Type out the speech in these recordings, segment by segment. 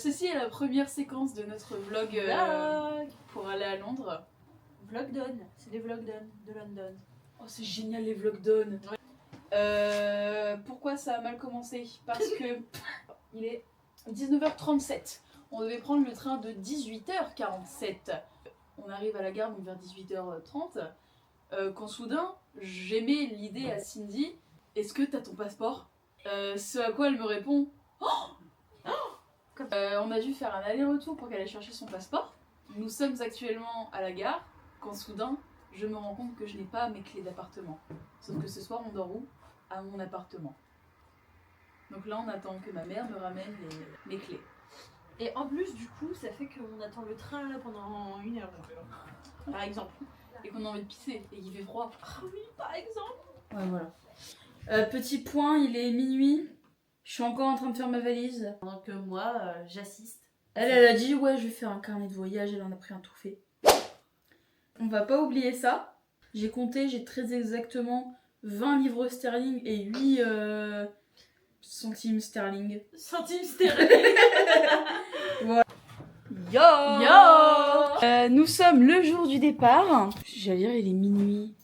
Ceci est la première séquence de notre vlog pour aller à Londres. Vlog done, c'est des vlogs done de London. Oh, c'est génial les vlogs done. Pourquoi ça a mal commencé? Parce que il est 19h37. On devait prendre le train de 18h47. On arrive à la gare donc vers 18h30. Quand soudain, j'émets l'idée à Cindy, est-ce que t'as ton passeport? Ce à quoi elle me répond, on a dû faire un aller-retour pour qu'elle aille chercher son passeport. Nous sommes actuellement à la gare, quand soudain, je me rends compte que je n'ai pas mes clés d'appartement. Sauf que ce soir, on dort où? À mon appartement. Donc là, on attend que ma mère me ramène mes clés. Et en plus, du coup, ça fait qu'on attend le train là pendant 1 heure, par exemple. Et qu'on a envie de pisser et qu'il fait froid. Ah oui, par exemple. Ouais, voilà. Petit point, il est minuit. Je suis encore en train de faire ma valise. Pendant que moi, j'assiste. Elle a dit ouais, je vais faire un carnet de voyage. Elle en a pris un tout fait. On va pas oublier ça. J'ai compté, j'ai très exactement 20 livres sterling et 8 centimes sterling. Centimes sterling. Voilà. Yo, nous sommes le jour du départ. J'allais dire il est minuit.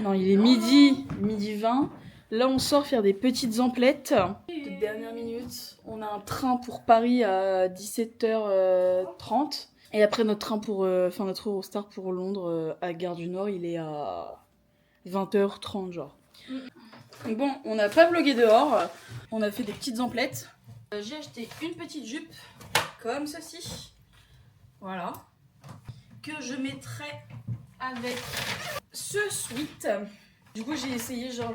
Non, il est midi 20. Là, on sort faire des petites emplettes. De dernière minute, on a un train pour Paris à 17h30. Et après notre train pour, notre Eurostar pour Londres à Gare du Nord, il est à 20h30 genre. Donc bon, on n'a pas vlogué dehors. On a fait des petites emplettes. J'ai acheté une petite jupe comme ceci. Voilà. Que je mettrai avec ce sweat. Du coup, j'ai essayé genre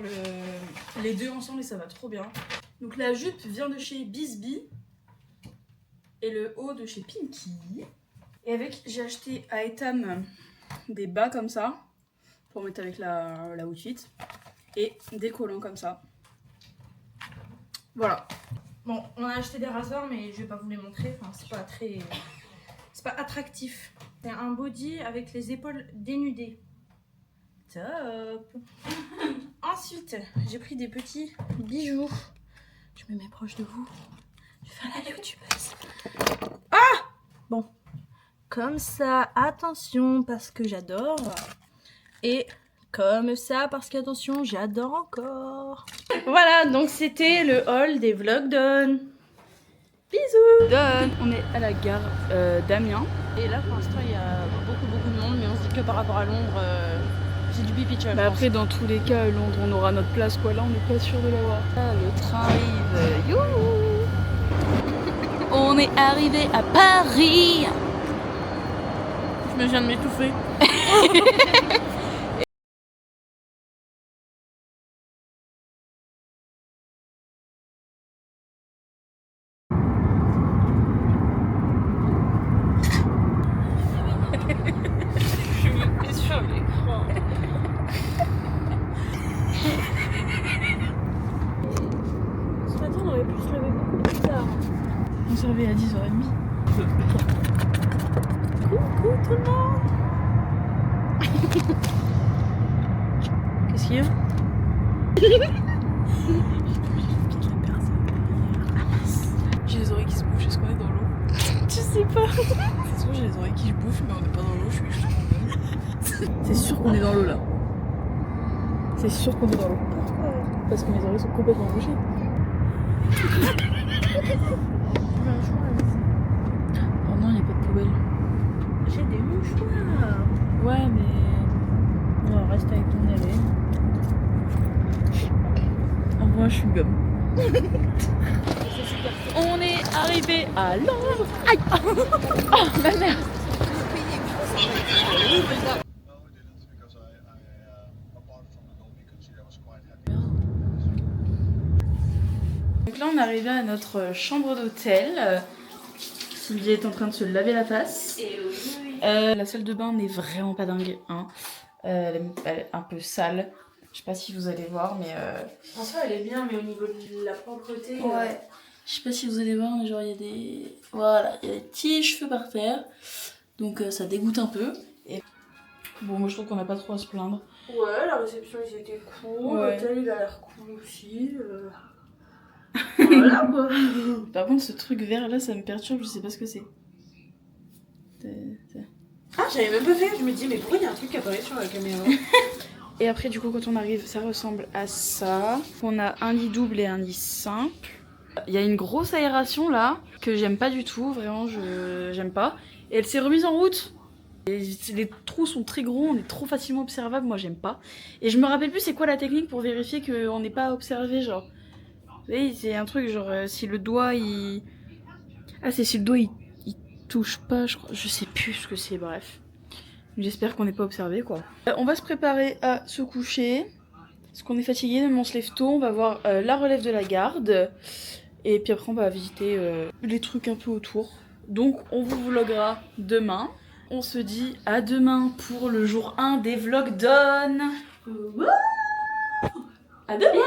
les deux ensemble et ça va trop bien. Donc la jupe vient de chez Bisbee et le haut de chez Pinky. Et avec, j'ai acheté à Etam des bas comme ça pour mettre avec la outfit et des collants comme ça. Voilà. Bon, on a acheté des rasoirs, mais je vais pas vous les montrer. Enfin, c'est pas attractif. C'est un body avec les épaules dénudées. Top. Ensuite, j'ai pris des petits bijoux. Je me mets proche de vous. Je vais faire la youtubeuse. Ah! Bon. Comme ça, attention, parce que j'adore. Et comme ça, parce qu'attention, j'adore encore. Voilà, donc c'était le haul des vlogs done. Bisous. Done. On est à la gare d'Amiens. Et là, pour l'instant, il y a beaucoup de monde, mais on se dit que par rapport à Londres, c'est du pipi. Bah après, dans tous les cas, Londres, on aura notre place quoi. Là, on n'est pas sûr de l'avoir. Ah, le train arrive. Youhou! On est arrivé à Paris. Je me viens de m'étouffer. Je me mets sur l'écran. Ce matin, on aurait pu se lever beaucoup plus tard. On se réveille à 10h30. Coucou tout le monde. Qu'est-ce qu'il y a? J'ai les oreilles qui se bouffent, est-ce qu'on est dans l'eau? Je sais pas. C'est sûr, j'ai les oreilles qui se bouffent, mais on n'est pas dans l'eau, je suis C'est sûr qu'on est dans l'eau là. C'est sûr qu'on est dans l'eau. Pourquoi? Parce que mes oreilles sont complètement bouchées. Oh non, il n'y a pas de poubelle. J'ai des mouchoirs. Ouais, mais. Non, reste avec ton nez. En vrai, je suis gomme. On est arrivé à Londres. Aïe. Oh, ma mère. Donc là, on est arrivé à notre chambre d'hôtel. Sylvie est en train de se laver la face. Et oui. La salle de bain n'est vraiment pas dingue, hein. Elle est un peu sale. Je sais pas si vous allez voir, mais En soi, elle est bien, mais au niveau de la propreté. ouais. Je sais pas si vous allez voir, mais genre il y a des. Voilà, il y a des petits cheveux par terre. Donc ça dégoûte un peu. Et bon, moi je trouve qu'on n'a pas trop à se plaindre. Ouais, la réception, ils étaient cool. Ouais. L'hôtel, il a l'air cool aussi. Voilà quoi. Par contre, ce truc vert là, ça me perturbe, je sais pas ce que c'est. Ah, j'avais même pas fait. Je me dis, mais pourquoi il y a un truc qui apparaît sur la caméra? Et après, du coup, quand on arrive, ça ressemble à ça. On a un lit double et un lit simple. Il y a une grosse aération là, que j'aime pas du tout, vraiment, j'aime pas. Et elle s'est remise en route. Et les trous sont très gros, on est trop facilement observable, moi j'aime pas. Et je me rappelle plus c'est quoi la technique pour vérifier qu'on n'est pas observé, genre. Vous voyez, c'est un truc genre, si le doigt il... Ah, c'est si le doigt il touche pas, je sais plus ce que c'est, bref. J'espère qu'on n'est pas observé quoi. On va se préparer à se coucher. Parce qu'on est fatigué, même on se lève tôt, on va voir la relève de la garde. Et puis après on va visiter les trucs un peu autour. Donc on vous vloguera demain. On se dit à demain pour le jour 1 des vlogs Dawn. À demain.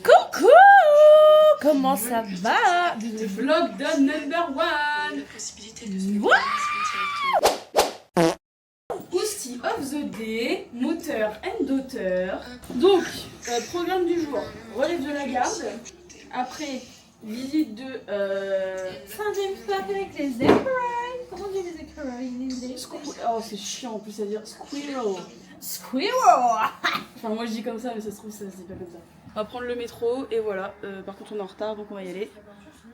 Coucou! Comment ça va? Le vlog Dawn number 1. Hostie of the day, moteur and daughter. Donc, programme du jour, relève de la garde. Après, visite de... Saint-James Park avec les écureuils. Comment on dit les écureuils en anglais? Oh, c'est chiant en plus à dire squirrel. Squirrel! Enfin, moi je dis comme ça, mais ça se trouve, ça se dit pas comme ça. On va prendre le métro et voilà. Par contre, on est en retard donc on va y aller.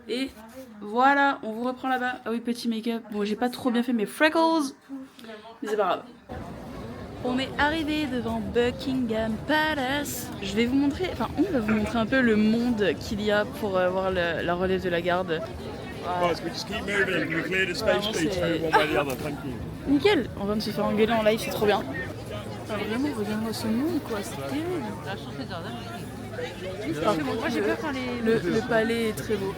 Et voilà, on vous reprend là-bas. Ah oui, petit make-up. Bon, j'ai pas trop bien fait mes freckles, mais c'est pas grave. On est arrivé devant Buckingham Palace. Je vais vous montrer, enfin on va vous montrer un peu le monde qu'il y a pour voir la relève de la garde. Guys, we just keep moving. We clear the space, please. One way or the other. Thank you. Nickel, on vient de se faire engueuler en live, c'est trop bien. Ah, vraiment, regarde-moi ce monde quoi, c'est terrible. Moi j'ai peur quand les... Le palais est très beau.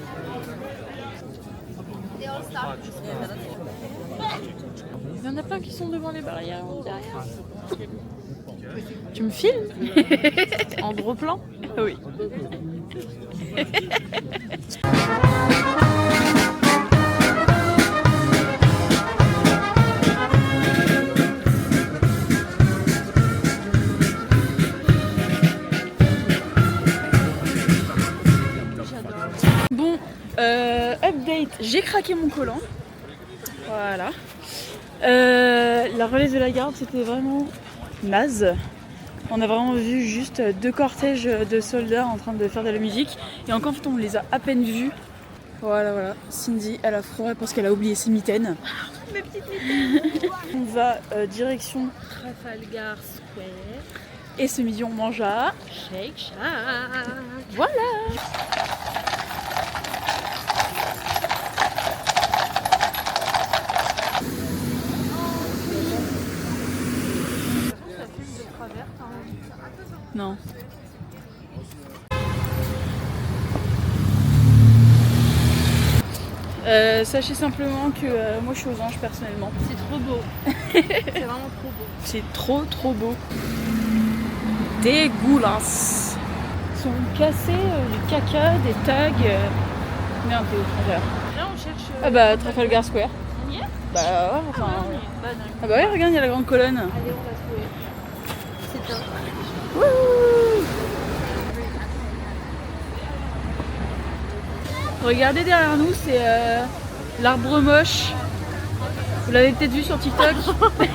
Il y en a plein qui sont devant les barrières derrière. Tu me filmes? En gros plan? Oui. Bon, update, j'ai craqué mon collant. Voilà. La relève de la garde, c'était vraiment naze. On a vraiment vu juste 2 cortèges de soldats en train de faire de la musique. Et encore, en fait, on les a à peine vus. Voilà, voilà. Cindy, elle a froid parce qu'elle a oublié ses mitaines. Mes petites mitaines. On va direction Trafalgar Square. et ce midi on mange à... Shake Shack. Voilà. Non. Sachez simplement que moi je suis aux anges personnellement. C'est trop beau. C'est vraiment trop beau. C'est trop beau. Dégueulasse. Ils sont cassés, du caca, des tags. Merde, t'es au travers. Là on cherche... Ah bah Trafalgar Square. On y est? Bah ouais, enfin... Bah dingue. Ah bah ouais, regarde, il y a la grande colonne. Allez, on l'a trouvé. C'est top. Wouh. Regardez derrière nous, c'est l'arbre moche. Vous l'avez peut-être vu sur TikTok. Ah ouais,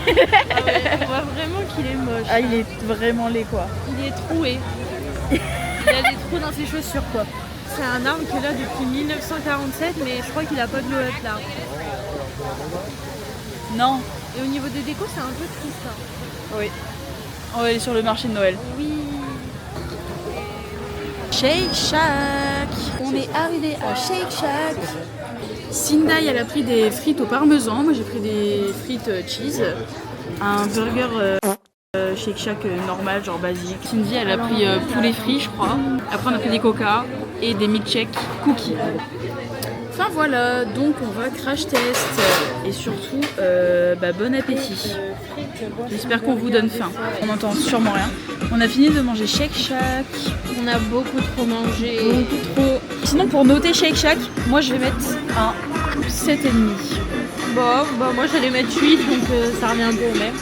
on voit vraiment qu'il est moche. Ah, il est vraiment laid quoi. Il est troué. Il a des trous dans ses chaussures quoi. C'est un arbre qui est là depuis 1947 mais je crois qu'il a pas de Noël là. Non. Et au niveau des décos c'est un peu triste. Hein. Oui. On va aller sur le marché de Noël. Oui. Shake Shack. On est arrivé à Shake Shack. Cindy, elle a pris des frites au parmesan. Moi, j'ai pris des frites cheese. Un burger Shake Shack normal, genre basique. Cindy, elle a pris poulet frit, je crois. Après, on a pris des coca et des milkshakes cookies. Enfin voilà, donc on va crash test. Et surtout, bon appétit. J'espère qu'on vous donne faim. On n'entend sûrement rien. On a fini de manger Shake Shack. On a beaucoup trop mangé. Beaucoup trop. Sinon, pour noter Shake Shack, moi je vais mettre un 7,5. Bon, bah moi j'allais mettre 8 donc ça revient un peu au même.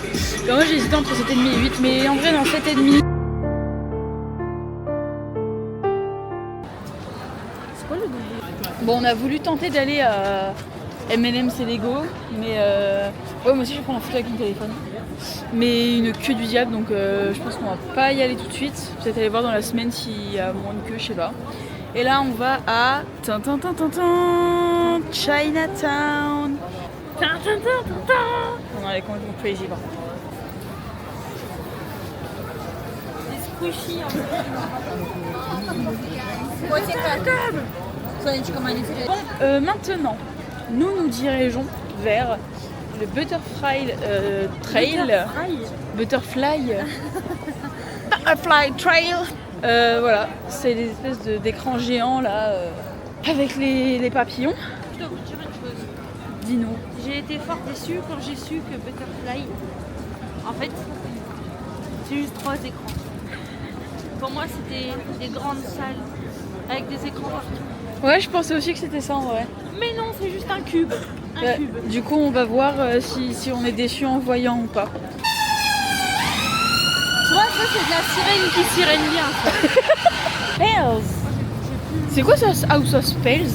Bah, moi j'ai hésité entre 7,5 et 8, mais en vrai, dans 7,5. Bon, on a voulu tenter d'aller à M&M's et Lego, mais ouais, moi aussi je vais prendre la photo avec mon téléphone. Mais une queue du diable, donc je pense qu'on va pas y aller tout de suite. Peut-être aller voir dans la semaine s'il y a moins de queue, je sais pas. Et là, on va à Chinatown. On est complètement crazy, par contre. Des squishy en fait. Bon, maintenant, nous dirigeons vers le Butterfly Trail. Butterfly Trail. Voilà, c'est des espèces d'écrans géants là, avec les papillons. Je dois vous dire une chose. Dis-nous. J'ai été fort déçue quand j'ai su que Butterfly, en fait, c'est juste 3 écrans. Pour moi, c'était des grandes salles avec des écrans partout. Ouais, je pensais aussi que c'était ça en vrai. Mais non, c'est juste un cube. Du coup, on va voir si on est déçu en voyant ou pas. Tu vois, ça c'est de la sirène qui sirène bien. Spells. C'est quoi ça? House of Spells?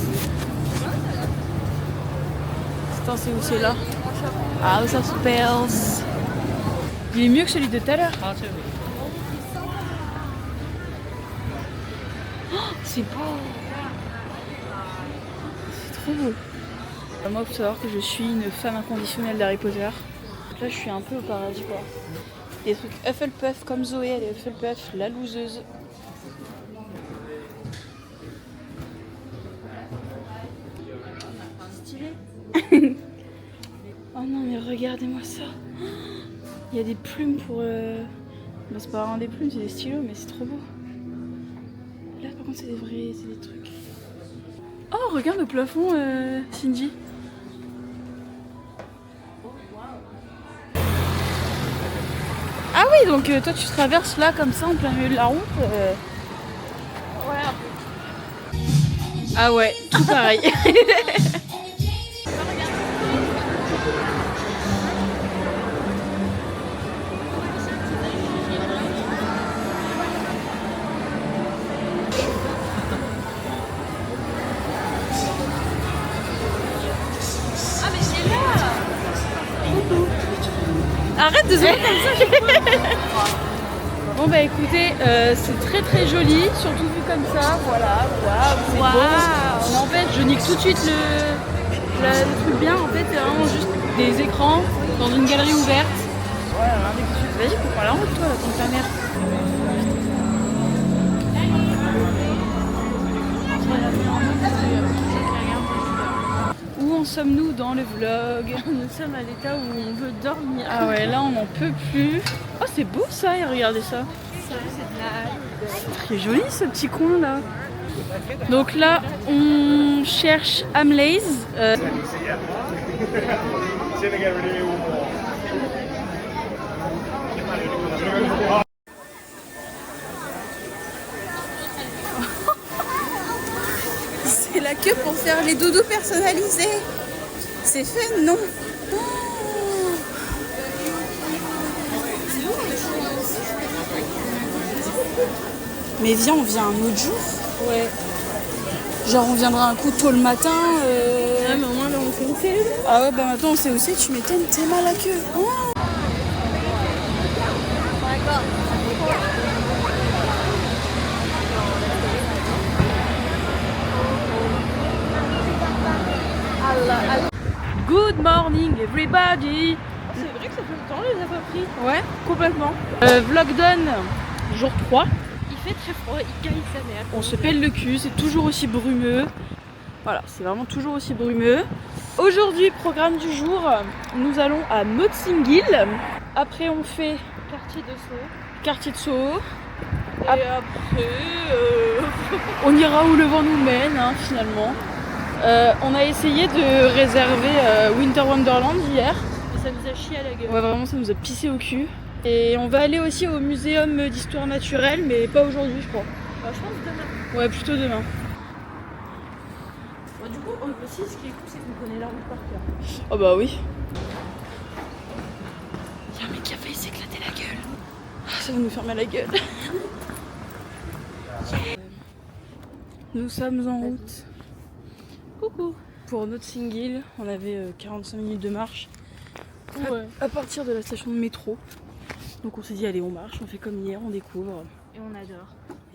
Attends, c'est où c'est là? House of Spells. Il est mieux que celui de tout à l'heure. Oh, c'est beau. C'est trop beau. Moi, il faut savoir que je suis une fan inconditionnelle d'Harry Potter. Là, je suis un peu au paradis, quoi. Des trucs Hufflepuff comme Zoé, elle est Hufflepuff, la loseuse. Stylé. Oh non, mais regardez-moi ça. Il y a des plumes pour... Bah, c'est pas vraiment des plumes, c'est des stylos, mais c'est trop beau. Là, par contre, c'est des vrais... c'est des trucs. Oh, regarde au plafond, Cindy. Ah oui, donc toi tu traverses là comme ça en plein milieu de la route. Ouais, un peu. Ah ouais, tout pareil. Ah mais c'est là. Arrête de se mettre comme ça chaque fois. Bon bah écoutez, c'est très très joli, surtout vu comme ça, voilà, waouh, c'est beau. Mais en fait, je nique tout de suite le truc bien, en fait c'est vraiment juste des écrans dans une galerie ouverte. Voilà, rien tout de suite. Vas-y, faut prendre la route toi, comme ta mère. Où en sommes-nous dans le vlog? Nous sommes à l'état où on veut dormir. Ah ouais, là on n'en peut plus. Oh c'est beau ça, et regardez ça. Ça, c'est de la... C'est très joli ce petit coin là. Donc là on cherche Hamleys. C'est la queue pour faire les doudous personnalisés. C'est fait, non? Mais viens, on vient un autre jour. Ouais. Genre on viendra un coup tôt le matin. Ouais, mais au moins là on fait une série. Ah ouais, bah maintenant on sait aussi, tu m'étonnes, t'es mal à queue. Oh. Good morning everybody. C'est vrai que ça fait longtemps, on les a pas pris. Ouais, complètement. Vlog done, jour 3. Il fait très froid, il caille sa mère. On se pèle le cul, c'est toujours aussi brumeux. Voilà, c'est vraiment toujours aussi brumeux. Aujourd'hui, programme du jour, nous allons à Notting Hill. Après, on fait Quartier de Sceaux. quartier de Soho. Et après, On ira où le vent nous mène, hein, finalement. On a essayé de réserver Winter Wonderland hier. ça nous a chié à la gueule. Ouais, vraiment, ça nous a pissé au cul. Et on va aller aussi au muséum d'histoire naturelle, mais pas aujourd'hui, je crois. Bah, je pense demain. Ouais, plutôt demain. Bon, du coup, aussi, ce qui est cool, c'est qu'on connaît la route par cœur. Oh bah oui. Y'a un mec qui a failli s'éclater la gueule. Ah, ça va nous faire mal à la gueule. Nous sommes en route Coucou. Pour Notting Hill, on avait 45 minutes de marche à partir de la station de métro. Donc on s'est dit allez on marche, on fait comme hier, on découvre. Et on adore.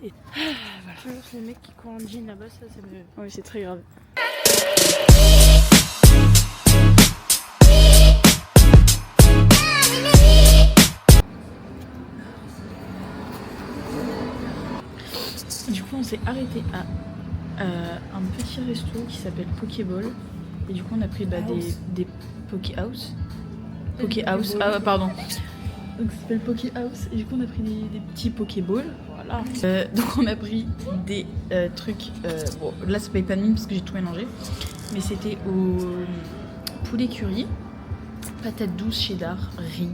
Et Voilà. Toujours ces mecs qui courent en jean là-bas, ça me... oui c'est très grave. Du coup on s'est arrêté à un petit resto qui s'appelle Pokéball. Et du coup on a pris des Poké House. Poké House, ah pardon. Donc ça s'appelle Poké House. Et du coup on a pris des petits Pokéballs. Voilà. Donc on a pris des trucs. Bon là c'est pas épanoui parce que j'ai tout mélangé. Mais c'était au poulet curry, patates douces, cheddar, riz.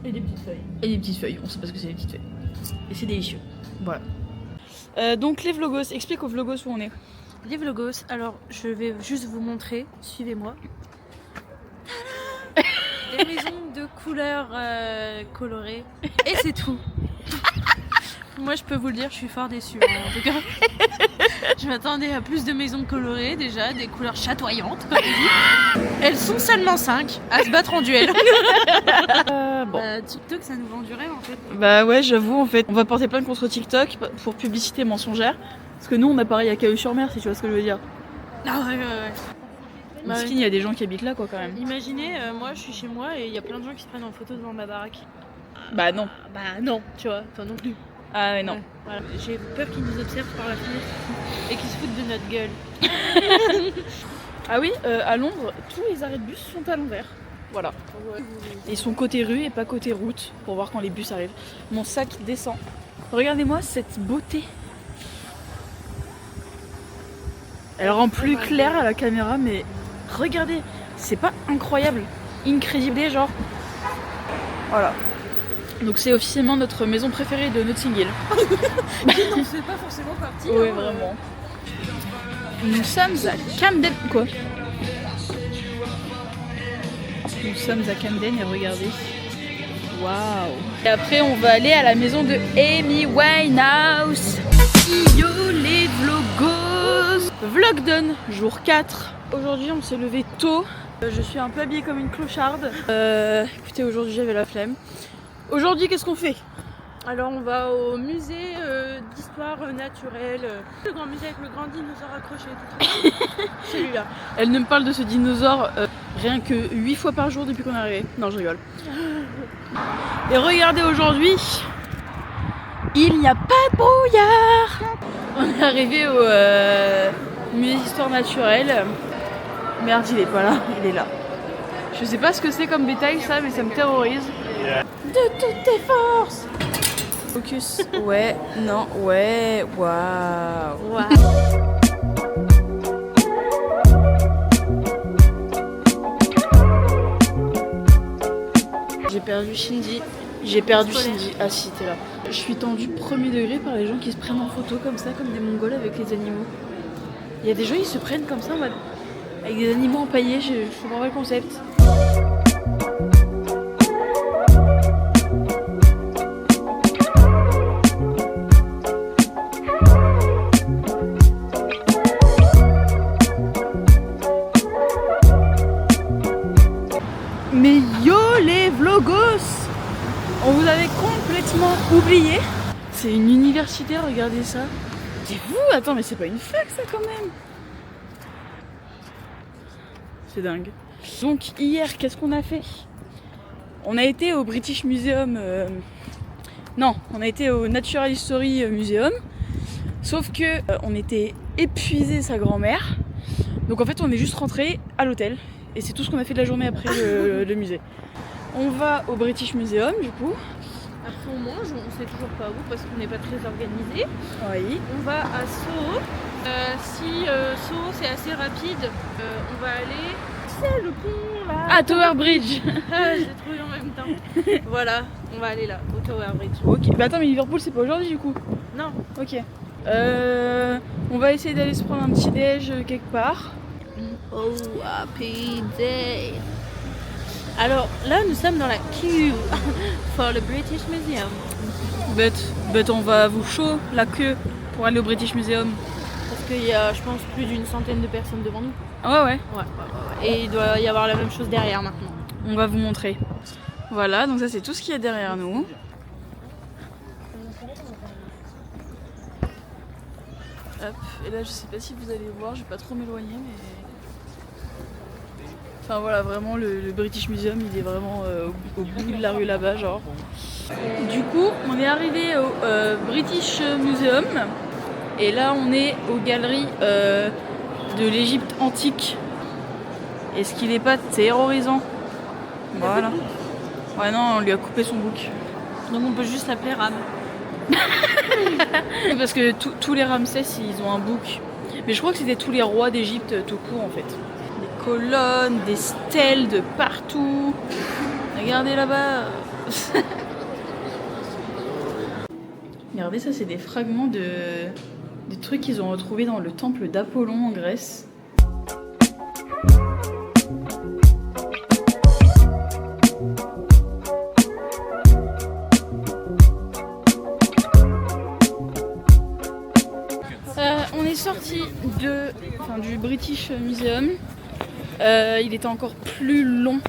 Et des petites feuilles. Et des petites feuilles. On sait pas ce que c'est les petites feuilles. Et c'est délicieux. Voilà. Donc les vlogos, explique aux vlogos où on est. Les vlogos, alors je vais juste vous montrer, suivez-moi. Des maisons de couleurs colorées. Et c'est tout. Moi je peux vous le dire, je suis fort déçue en tout cas. Je m'attendais à plus de maisons colorées déjà, des couleurs chatoyantes comme on dit. Elles sont seulement 5 à se battre en duel. Bon. TikTok ça nous vend du rêve en fait. Bah ouais j'avoue en fait, on va porter plainte contre TikTok pour publicité mensongère. Parce que nous on a pareil à Caeux-sur-Mer si tu vois ce que je veux dire. Ah ouais. Miskin, il y a des gens qui habitent là quoi quand même. Imaginez, moi je suis chez moi et il y a plein de gens qui se prennent en photo devant ma baraque. Bah non. Bah non, tu vois, toi non plus. Ah ouais non. Ouais, voilà. J'ai peur qu'ils nous observent par la fenêtre et qu'ils se foutent de notre gueule. Ah oui, à Londres, tous les arrêts de bus sont à l'envers. Voilà. Ils sont côté rue et pas côté route pour voir quand les bus arrivent. Mon sac descend. Regardez-moi cette beauté. Elle rend plus claire à la caméra, mais regardez, c'est pas incroyable, incredible genre. Voilà. Donc c'est officiellement notre maison préférée de Notting Hill. On fait pas forcément partie. Ouais, vraiment. Nous sommes à Camden. Quoi? Nous sommes à Camden et regardez. Waouh! Et après, on va aller à la maison de Amy Winehouse. Yo les vlogos! Vlog done, jour 4. Aujourd'hui, on s'est levé tôt. Je suis un peu habillée comme une clocharde. Écoutez, aujourd'hui, j'avais la flemme. Aujourd'hui, qu'est-ce qu'on fait? Alors on va au musée d'histoire naturelle, le grand musée avec le grand dinosaure accroché, tout celui-là. Elle ne me parle de ce dinosaure rien que 8 fois par jour depuis qu'on est arrivé. Non, je rigole. Et regardez aujourd'hui, il n'y a pas de brouillard. On est arrivé au musée d'histoire naturelle. Merde, il est pas là, il est là. Je sais pas ce que c'est comme bétail ça, mais ça me terrorise. De toutes tes forces. Focus. Ouais, non, ouais, waouh. Wow. J'ai perdu Shinji. J'ai perdu Shinji. Ah si, t'es là. Je suis tendue premier degré par les gens qui se prennent en photo comme ça, comme des Mongols avec les animaux. Il y a des gens qui se prennent comme ça en mode avec des animaux empaillés, je comprends pas le concept. Mais yo les vlogos! On vous avait complètement oublié. C'est une université, regardez ça. C'est vous? Attends, mais c'est pas une fac ça quand même. C'est dingue. Donc hier, qu'est-ce qu'on a fait? On a été au British Museum. Non, on a été au Natural History Museum. Sauf que on était épuisé sa grand-mère. Donc en fait, on est juste rentré à l'hôtel. Et c'est tout ce qu'on a fait de la journée après le musée. On va au British Museum du coup. Après on mange, on sait toujours pas où parce qu'on n'est pas très organisé. Oui. On va à Soho. Si Soho c'est assez rapide, on va aller. C'est le pont là. Ah, Tower Bridge. J'ai trouvé en même temps. Voilà, on va aller là, au Tower Bridge. Ok. Bah attends, mais Liverpool c'est pas aujourd'hui du coup. Non. Ok. On va essayer d'aller se prendre un petit déj quelque part. Oh, happy day. Alors là, nous sommes dans la queue for the British Museum. But on va vous chaud la queue pour aller au British Museum. Parce qu'il y a, je pense, plus d'une centaine de personnes devant nous. Ah ouais. Et il doit y avoir la même chose derrière maintenant. On va vous montrer. Voilà, donc ça c'est tout ce qu'il y a derrière nous. Hop, et là je sais pas si vous allez voir, je vais pas trop m'éloigner mais... Enfin voilà, vraiment le British Museum il est vraiment au bout de la rue là-bas genre. Du coup on est arrivé au British Museum et là on est aux galeries de l'Égypte antique. Est-ce qu'il est pas terrorisant? Voilà. Ouais non, on lui a coupé son bouc. Donc on peut juste l'appeler Ram. Parce que tous les Ramsès ils ont un bouc. Mais je crois que c'était tous les rois d'Égypte tout court en fait. Des colonnes, des stèles de partout. Regardez là-bas. Regardez ça c'est des fragments des trucs qu'ils ont retrouvés dans le temple d'Apollon en Grèce. On est sorti du British Museum. Il était encore plus long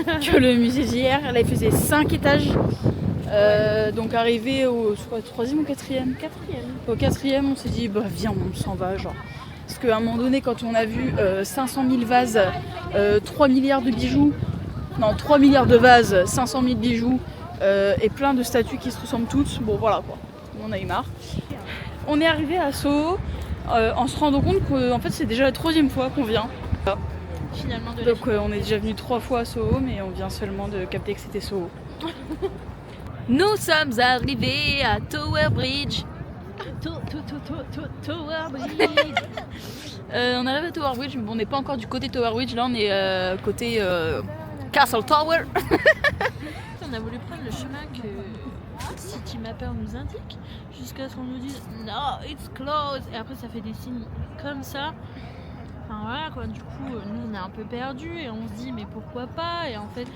que le musée d'hier. Là, il faisait 5 étages. Donc, arrivé au 3e ou 4e? Au 4e, on s'est dit, bah viens, on s'en va. Genre. Parce qu'à un moment donné, quand on a vu 500 000 vases, 3 milliards de bijoux, non, 3 milliards de vases, 500 000 bijoux et plein de statues qui se ressemblent toutes, bon voilà quoi, on a eu marre. On est arrivé à Soho en se rendant compte qu'en fait c'est déjà la 3e fois qu'on vient. Finalement de Donc on est déjà venu 3 fois à Soho mais on vient seulement de capter que c'était Soho. Nous sommes arrivés à Tower Bridge. Tower Bridge. On arrive à Tower Bridge mais bon, on n'est pas encore du côté Tower Bridge, là on est côté Castle Tower. On a voulu prendre le chemin que Citymapper nous indique jusqu'à ce qu'on nous dise no, it's closed, et après ça fait des signes comme ça. Enfin voilà quoi, du coup nous on est un peu perdus et on se dit mais pourquoi pas, et en fait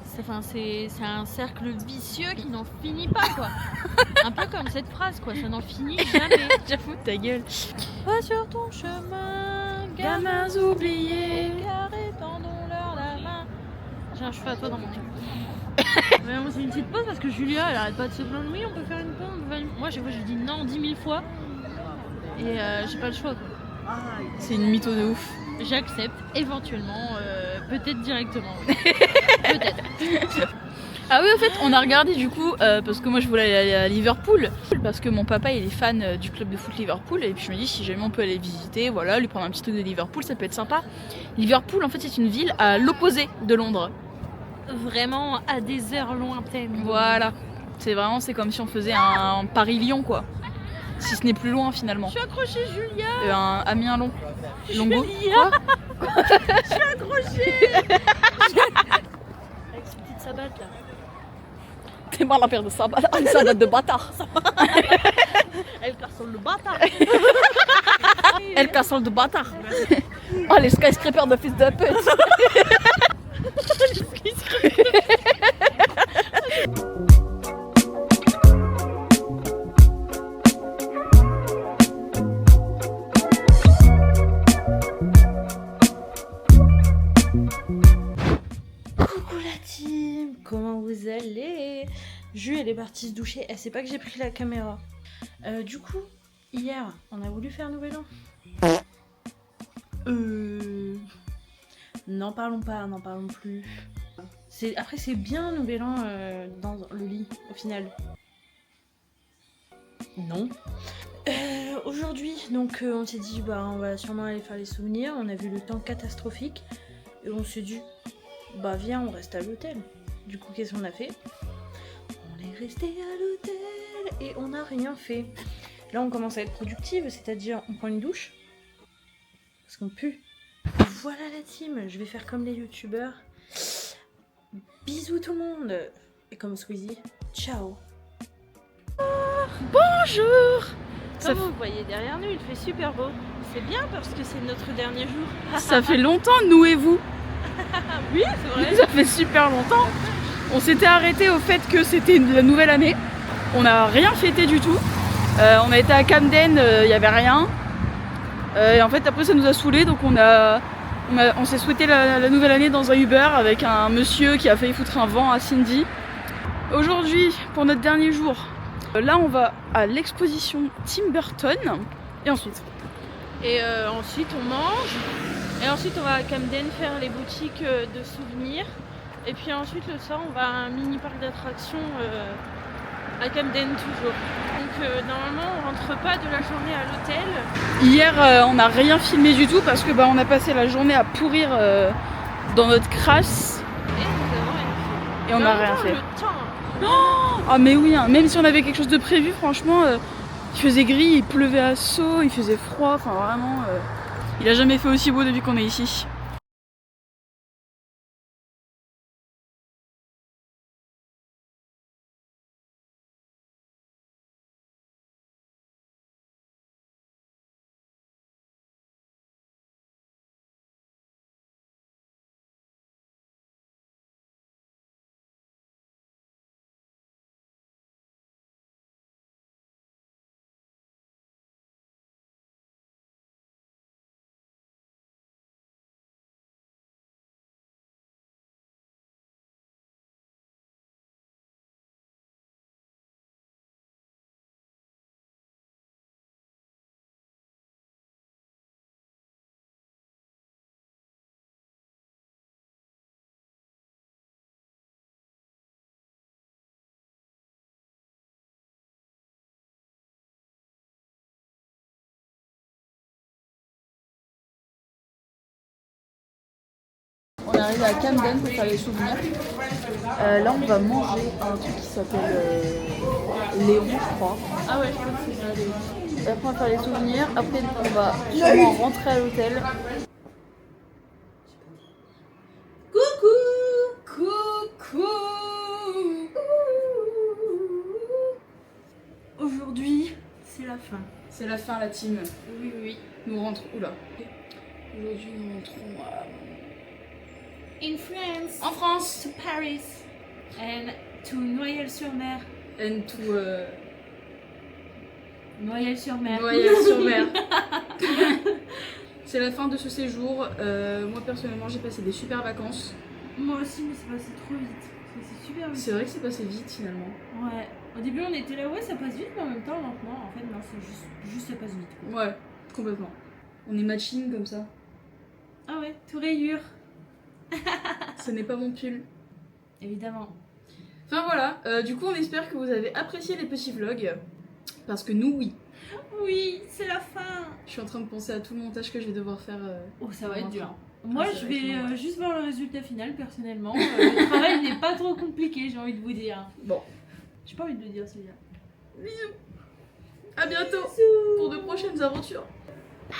c'est un cercle vicieux qui n'en finit pas quoi. Un peu comme cette phrase quoi, ça n'en finit jamais. J'avoue ta gueule. Va sur ton chemin, Gamins oubliés. Carré, tendons-leur la main. J'ai un cheveu à toi dans mon nez. Mais bon, c'est une petite pause parce que Julia elle arrête pas de se plaindre. Oui, on peut faire une pause. Moi, chaque fois, je lui dis non 10 000 fois. Et j'ai pas le choix quoi. C'est une mytho de ouf. J'accepte éventuellement, peut-être directement. Peut-être. Ah oui, en fait, on a regardé du coup, parce que moi je voulais aller à Liverpool, parce que mon papa il est fan du club de foot Liverpool, et puis je me dis si jamais on peut aller visiter, voilà, lui prendre un petit truc de Liverpool, ça peut être sympa. Liverpool, en fait, c'est une ville à l'opposé de Londres. Vraiment à des heures lointaines. Voilà, c'est comme si on faisait un Paris-Lyon quoi. Si ce n'est plus loin finalement. Je suis accrochée, Julia. Un Amiens-Long. Julia. Quoi? Je suis accrochée. Avec ses petites sabates là. T'es mal la paire de sabates, une sabate de bâtard. Elle cassole le bâtard. Elle cassole de bâtard. Oh les skyscrapers de fils de pute. Coucou la team, comment vous allez? Jules elle est partie se doucher, elle sait pas que j'ai pris la caméra. Du coup, hier, on a voulu faire Nouvel An. N'en parlons pas, n'en parlons plus. Après c'est bien Nouvel An dans le lit, au final. Non. Aujourd'hui, donc on s'est dit bah on va sûrement aller faire les souvenirs. On a vu le temps catastrophique et on s'est dit bah viens on reste à l'hôtel. Du coup qu'est-ce qu'on a fait? On est resté à l'hôtel et on n'a rien fait. Là on commence à être productive, c'est-à-dire on prend une douche parce qu'on pue. Voilà la team, je vais faire comme les youtubeurs. Bisous tout le monde. Et comme Squeezie, ciao. Bonjour. Comme vous voyez derrière nous, il fait super beau. C'est bien parce que c'est notre dernier jour. Ça fait longtemps, nous et vous. Oui, c'est vrai. Ça fait super longtemps. On s'était arrêté au fait que c'était la nouvelle année. On n'a rien fêté du tout. On a été à Camden, il n'y avait rien. Et en fait après ça nous a saoulés, donc on s'est souhaité la nouvelle année dans un Uber avec un monsieur qui a failli foutre un vent à Cindy. Aujourd'hui, pour notre dernier jour, là on va à l'exposition Tim Burton et ensuite on mange. Et ensuite, on va à Camden faire les boutiques de souvenirs. Et puis ensuite, le soir, on va à un mini parc d'attractions à Camden toujours. Donc normalement, on rentre pas de la journée à l'hôtel. hier on n'a rien filmé du tout parce que on a passé la journée à pourrir dans notre crasse Et nous avons rien fait. et on n'a rien fait. Le temps. Ah mais oui, hein, même si on avait quelque chose de prévu, franchement, il faisait gris, il pleuvait à seau, il faisait froid, enfin vraiment, il a jamais fait aussi beau depuis qu'on est ici. On est arrivé à Camden pour faire les souvenirs. Là on va manger un truc qui s'appelle Léon je crois. Ah ouais, je crois que c'est ça. Et après on va faire les souvenirs, après on va sûrement rentrer à l'hôtel. Aujourd'hui, C'est la fin. c'est la fin la team. Oui. Nous rentrons. Oula. Aujourd'hui nous rentrons In France, en France. to Paris, and to Noyelles-sur-Mer. And to Noyelles-sur-Mer. Noyelles-sur-Mer. C'est la fin de ce séjour. Moi personnellement j'ai passé des super vacances. Moi aussi, mais c'est passé trop vite. C'est super vite. C'est vrai que c'est passé vite finalement. Ouais. Au début, on était là, ouais, ça passe vite, mais en même temps, lentement. En fait, non, c'est juste ça passe vite. Quoi. Ouais, complètement. On est matching comme ça. Ah ouais, tout rayure. Ce n'est pas mon pull. Évidemment. Enfin voilà, du coup on espère que vous avez apprécié les petits vlogs. Parce que nous oui. Oui, c'est la fin. Je suis en train de penser à tout le montage que je vais devoir faire. Oh, ça va être dur. rentrant. Moi, ça je va être vais long. juste voir le résultat final, personnellement. Le travail n'est pas trop compliqué, j'ai envie de vous dire. Bon, J'ai pas envie de le dire, celui-là. bisous. À bientôt pour de prochaines aventures. Ah